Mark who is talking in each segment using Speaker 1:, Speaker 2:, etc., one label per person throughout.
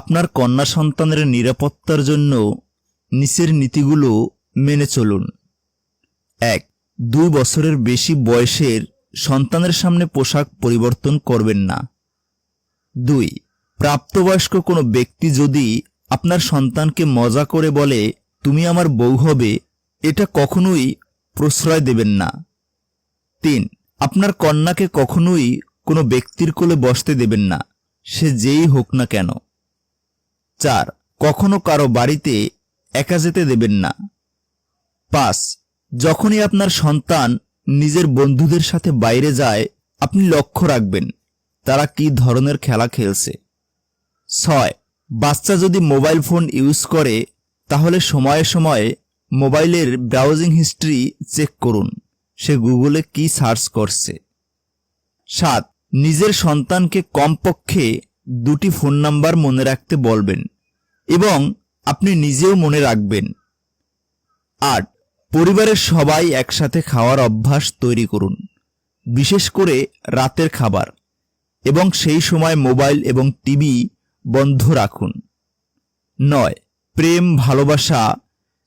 Speaker 1: আপনার কন্যা সন্তানের নিরাপত্তার জন্য নিচের নীতিগুলো মেনে চলুন। 1. 2 বছরের বেশি বয়সের সন্তানের সামনে পোশাক পরিবর্তন করবেন না। 2. প্রাপ্তবয়স্ক কোনো ব্যক্তি যদি আপনার সন্তানকে মজা করে বলে তুমি আমার বউ হবে, এটা কখনোই প্রশ্রয় দেবেন না। 3. আপনার কন্যাকে কখনোই কোনো ব্যক্তির কোলে বসতে দেবেন না, সে যেই হোক না কেন। 4. কখনো কারো বাড়িতে একা যেতে দেবেন না। 5. যখনই আপনার সন্তান নিজের বন্ধুদের সাথে বাইরে যায়, আপনি লক্ষ্য রাখবেন তারা কি ধরনের খেলা খেলছে। 6. বাচ্চা যদি মোবাইল ফোন ইউজ করে তাহলে সময়ে সময়ে মোবাইলের ব্রাউজিং হিস্ট্রি চেক করুন, সে গুগলে কি সার্চ করছে। 7. নিজের সন্তানকে কমপক্ষে 2টি ফোন নাম্বার মনে রাখতে বলবেন এবং আপনি নিজেও মনে রাখবেন। 8. পরিবারের সবাই একসাথে খাওয়ার অভ্যাস তৈরি করুন, বিশেষ করে রাতের খাবার, এবং সেই সময় মোবাইল এবং টিভি বন্ধ রাখুন। 9. প্রেম, ভালোবাসা,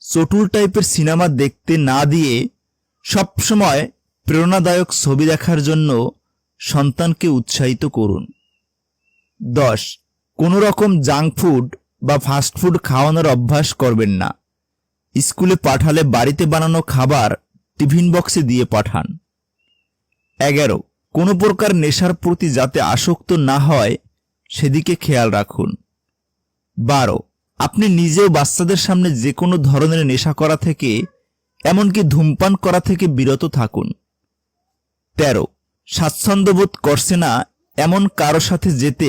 Speaker 1: চটুল টাইপের সিনেমা দেখতে না দিয়ে সবসময় প্রেরণাদায়ক ছবি দেখার জন্য সন্তানকে উৎসাহিত করুন। 10. কোনো রকম জাঙ্ক ফুড বা ফাস্টফুড খাওয়ানোর অভ্যাস করবেন না। স্কুলে পাঠালে বাড়িতে বানানো খাবার টিফিন বক্সে দিয়ে পাঠান। 11. কোনো প্রকার নেশার প্রতি যাতে আসক্ত না হয় সেদিকে খেয়াল রাখুন। 12. আপনি নিজেও বাচ্চাদের সামনে যে কোনো ধরনের নেশা করা থেকে, এমনকি ধূমপান করা থেকে বিরত থাকুন। 13. স্বাচ্ছন্দ্যবোধ করছে না এমন কারো সাথে যেতে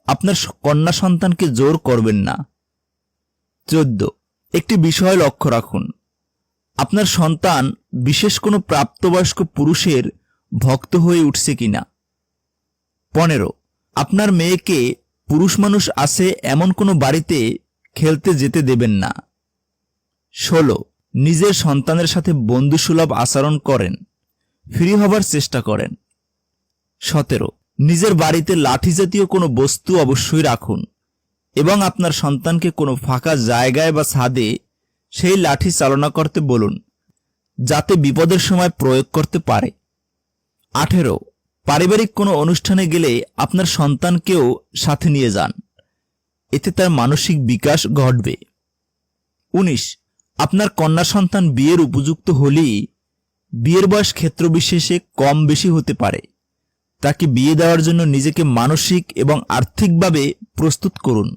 Speaker 1: আপনার কন্যা সন্তানকে জোর করবেন না। 14. একটি বিষয় লক্ষ্য রাখুন, আপনার সন্তান বিশেষ কোনো প্রাপ্তবয়স্ক পুরুষের ভক্ত হয়ে উঠছে কিনা। 15. আপনার মেয়েকে পুরুষ মানুষ আছে এমন কোনো বাড়িতে খেলতে যেতে দেবেন না। 16. নিজের সন্তানের সাথে বন্ধুসুলভ আচরণ করেন, ফ্রি হবার চেষ্টা করেন। 17. নিজের বাড়িতে লাঠি জাতীয় কোনো বস্তু অবশ্যই রাখুন এবং আপনার সন্তানকে কোনো ফাঁকা জায়গায় বা ছাদে সেই লাঠি চালনা করতে বলুন, যাতে বিপদের সময় প্রয়োগ করতে পারে। 18. পারিবারিক কোনো অনুষ্ঠানে গেলে আপনার সন্তানকেও সাথে নিয়ে যান, এতে তার মানসিক বিকাশ ঘটবে। 19. আপনার কন্যা সন্তান বিয়ের উপযুক্ত হলেই, বিয়ের বয়স ক্ষেত্রবিশেষে কম বেশি হতে পারে, তাকে বিয়ে দেওয়ার জন্য নিজেকে মানসিক এবং আর্থিকভাবে প্রস্তুত করুন।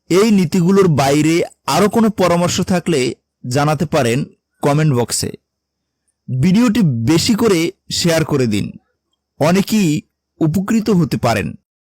Speaker 1: এই নীতিগুলোর বাইরে আরও কোনো পরামর্শ থাকলে জানাতে পারেন কমেন্ট বক্সে। ভিডিওটি বেশি করে শেয়ার করে দিন, অনেকেই উপকৃত হতে পারেন।